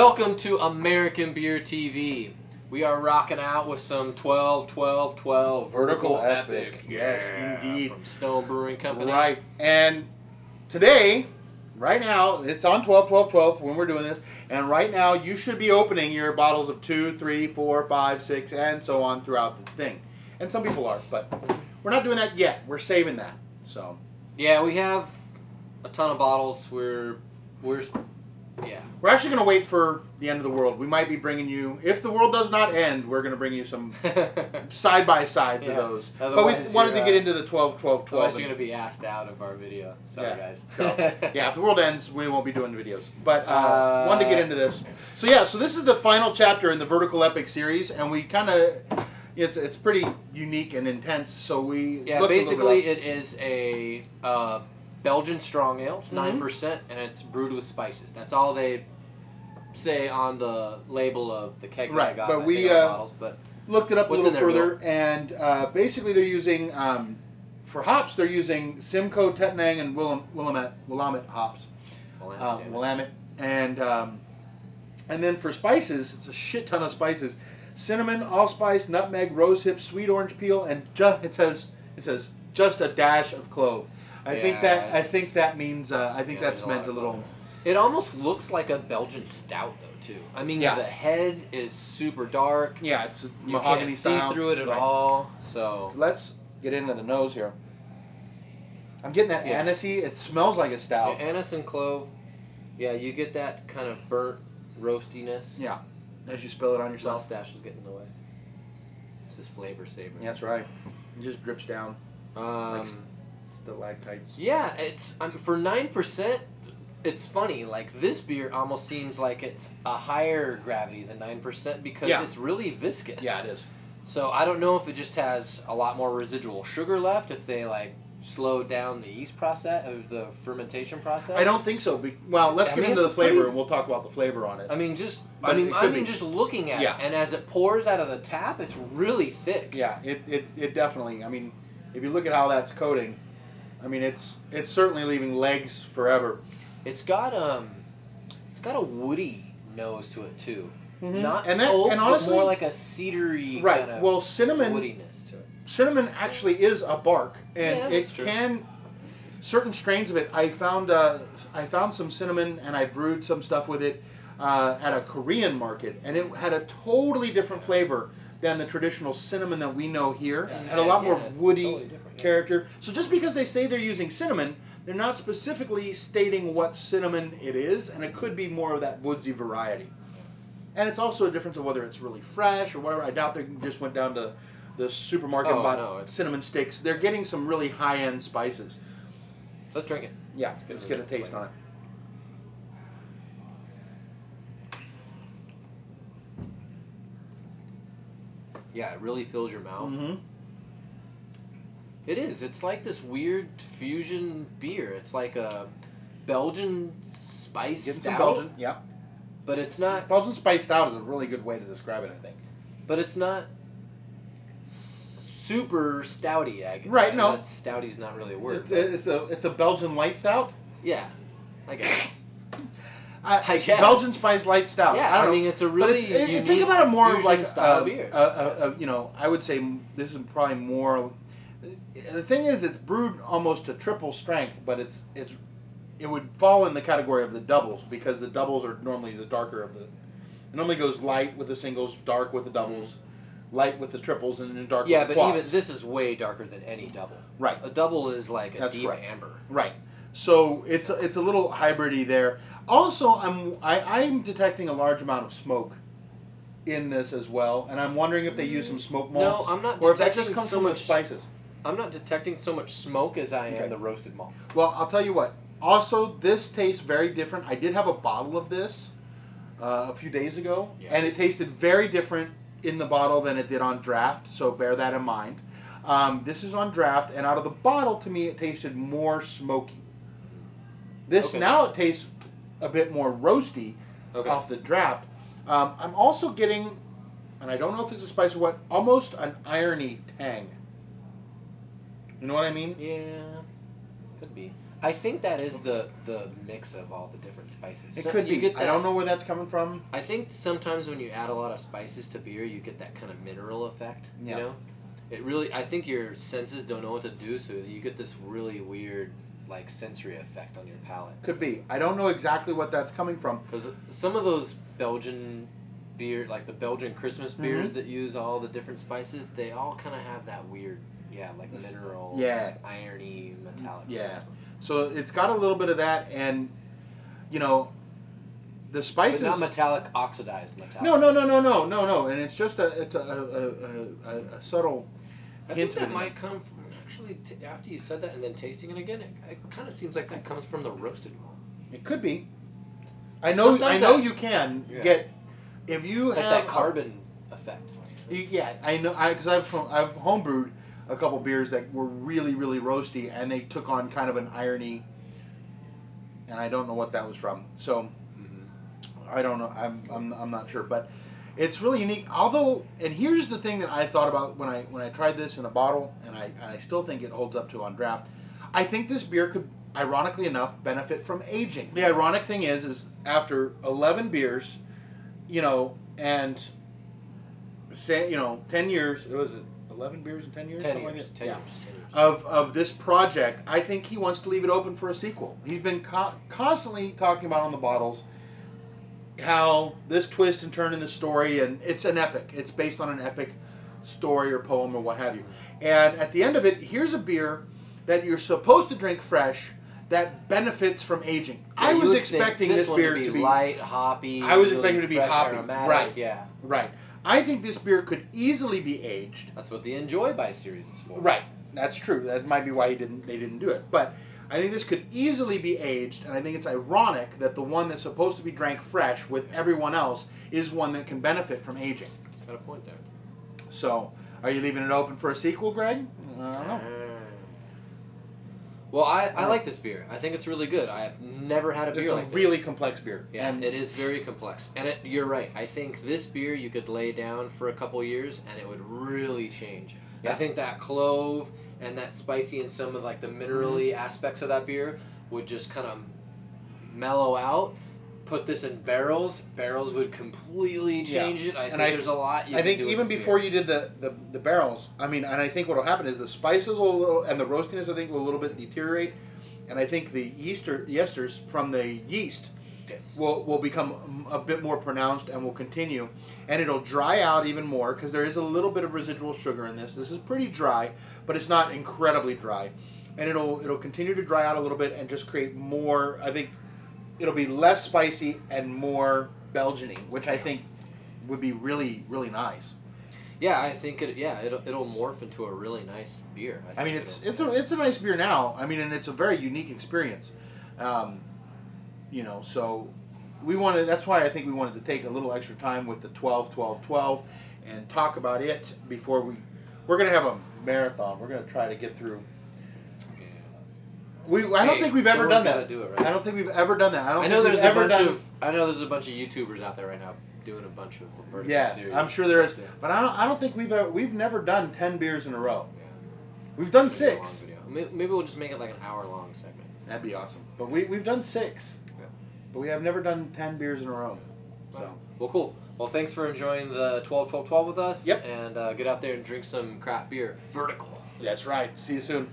Welcome to American Beer TV. We are rocking out with some 12-12-12 Vertical Epic. Yes, indeed. From Stone Brewing Company. Right. And today, right now, it's on 12-12-12 when we're doing this. And right now, you should be opening your bottles of 2, 3, 4, 5, 6, and so on throughout the thing. And some people are, but we're not doing that yet. We're saving that. So. Yeah, we have a ton of bottles. We're actually going to wait for the end of the world. We might be bringing you, if the world does not end, we're going to bring you some side-by-sides of those. Otherwise, but we wanted to get into the 12-12-12. Otherwise you're going to be asked out of our video. Sorry, guys. So, yeah, if the world ends, we won't be doing the videos. But wanted to get into this. So yeah, so this is the final chapter in the Vertical Epic series, and we kind of, it's pretty unique and intense, so we basically it is a Belgian strong ale. It's 9%, and it's brewed with spices. That's all they say on the label of the keg that I got. But we bottles, but looked it up a little further, and basically they're using, for hops, they're using Simcoe, Tettnang, and Willamette hops. Willamette. And then for spices, it's a shit ton of spices. Cinnamon, allspice, nutmeg, rosehip, sweet orange peel, and it says just a dash of clove. I think that means that's meant a little. It almost looks like a Belgian stout though too. I mean, the head is super dark. Yeah, it's mahogany style. You can't see through it at all. So let's get into the nose here. I'm getting that anisey. It smells like a stout. Yeah, anise and clove. Yeah, you get that kind of burnt roastiness. Yeah, as you spill it on yourself. Mustache is getting in the way. It's this flavor saver. Yeah, that's right. It just drips down. Like stalactites. Yeah, it's for 9%. It's funny. Like this beer almost seems like it's a higher gravity than 9% because it's really viscous. Yeah, it is. So I don't know if it just has a lot more residual sugar left. If they slowed down the yeast process or the fermentation process. I don't think so. Well, let's get into the flavor, and we'll talk about the flavor on it. I mean, just looking at it, and as it pours out of the tap, it's really thick. Yeah, it definitely. I mean, if you look at how that's coating, I mean, it's certainly leaving legs forever. It's got a woody nose to it too. Mm-hmm. Not and but honestly, more like a cedary kind of cinnamon woodiness to it. Cinnamon actually is a bark, and it can. Certain strains of it, I found some cinnamon, and I brewed some stuff with it at a Korean market, and it had a totally different flavor than the traditional cinnamon that we know here. It had a lot more woody character. So just because they say they're using cinnamon, they're not specifically stating what cinnamon it is, and it could be more of that woodsy variety. And it's also a difference of whether it's really fresh or whatever. I doubt they just went down to the supermarket and bought cinnamon sticks. They're getting some really high-end spices. Let's drink it. Yeah, let's get a taste on it. Yeah, it really fills your mouth. Mm-hmm. It is. It's like this weird fusion beer. It's like a Belgian spice stout. Some Belgian, yeah. But it's not... Belgian spice stout is a really good way to describe it, I think. But it's not super stouty. Right, no. Stouty's not really a word. It's a Belgian light stout? Yeah, I guess. I guess. Belgian spice light stout. Yeah, I mean, it's a really unique think about it more like style beer. I would say this is probably more... The thing is, it's brewed almost to triple strength, but it would fall in the category of the doubles because the doubles are normally the darker of the... It normally goes light with the singles, dark with the doubles, light with the triples, and then dark with the quads. Yeah, but even this is way darker than any double. Right. A double is like a deep amber. Right. So it's a little hybridy there. Also, I'm detecting a large amount of smoke in this as well, and I'm wondering if they use some smoke malts. No, I'm not. Or if that just comes from the spices. I'm not detecting so much smoke as I am the roasted malts. Well, I'll tell you what. Also, this tastes very different. I did have a bottle of this a few days ago, and it tasted very different in the bottle than it did on draft, so bear that in mind. This is on draft, and out of the bottle, to me, it tasted more smoky. This now it tastes a bit more roasty off the draft. I'm also getting, and I don't know if it's a spice or what, almost an irony tang. You know what I mean? Yeah, could be. I think that is the mix of all the different spices. It could be. I don't know where that's coming from. I think sometimes when you add a lot of spices to beer, you get that kind of mineral effect. Yeah. You know, it really. I think your senses don't know what to do, so you get this really weird, like, sensory effect on your palate. Could be. I don't know exactly what that's coming from. Because some of those Belgian beer, like the Belgian Christmas beers that use all the different spices, they all kind of have that weird, like mineral, irony, metallic. Yeah. So it's got a little bit of that, and you know, the spices. But not metallic, oxidized metallic. No. And it's just a subtle hint. I think that might come from actually after you said that and then tasting it again. It kind of seems like that comes from the roasted malt. It could be. I know you can get if you it's have like that carbon effect. I know. Because I've homebrewed a couple beers that were really, really roasty, and they took on kind of an irony, and I don't know what that was from. So I don't know. I'm not sure, but it's really unique. Although, and here's the thing that I thought about when I tried this in a bottle, and I still think it holds up to on draft. I think this beer could, ironically enough, benefit from aging. The ironic thing is after 11 beers, and say 10 years. Was it 11 beers in 10 years? 10 years. 10 years. Of this project, I think he wants to leave it open for a sequel. He's been constantly talking about on the bottles how this twist and turn in the story, and it's an epic. It's based on an epic story or poem or what have you. And at the end of it, here's a beer that you're supposed to drink fresh that benefits from aging. Yeah, I was expecting this beer to be light, hoppy. I was really expecting it to be fresh, hoppy. aromatic. Right. Yeah. Right. I think this beer could easily be aged. That's what the Enjoy By series is for. Right. That's true. That might be why they didn't do it. But I think this could easily be aged, and I think it's ironic that the one that's supposed to be drank fresh with everyone else is one that can benefit from aging. It's got a point there. So, are you leaving it open for a sequel, Greg? I don't know. Well, I like this beer. I think it's really good. I have never had a beer like this. It's a really complex beer. Yeah, and it is very complex. And you're right. I think this beer you could lay down for a couple years and it would really change. Yeah. I think that clove and that spicy and some of like the minerally aspects of that beer would just kind of mellow out. Put this in barrels would completely change it. I think there's a lot you can do. I think even before you did the barrels, and I think what will happen is the spices will and the roastiness I think will a little bit deteriorate, and I think the esters from the yeast will become a bit more pronounced and will continue, and it'll dry out even more because there is a little bit of residual sugar in this. This is pretty dry, but it's not incredibly dry, and it'll continue to dry out a little bit and just create more. I think it'll be less spicy and more Belgian-y, which I think would be really, really nice. Yeah, I think it'll morph into a really nice beer. I mean, it's a nice beer now. I mean, and it's a very unique experience. So we wanted. That's why I think we wanted to take a little extra time with the 12-12-12 and talk about it before we're going to have a marathon. We're going to try to get through. I don't think we've ever done that. Do it, right? I don't think we've ever done that. I know there's a bunch of YouTubers out there right now doing a bunch of vertical series. I'm sure there is, but I don't think we've never done 10 beers in a row. Yeah. We've done 6. Maybe we'll just make it like an hour-long segment. That'd be awesome. But we've done 6, but we have never done 10 beers in a row. So well, cool. Well, thanks for enjoying the 12-12-12 with us. Yep. And get out there and drink some craft beer. Vertical. That's right. See you soon.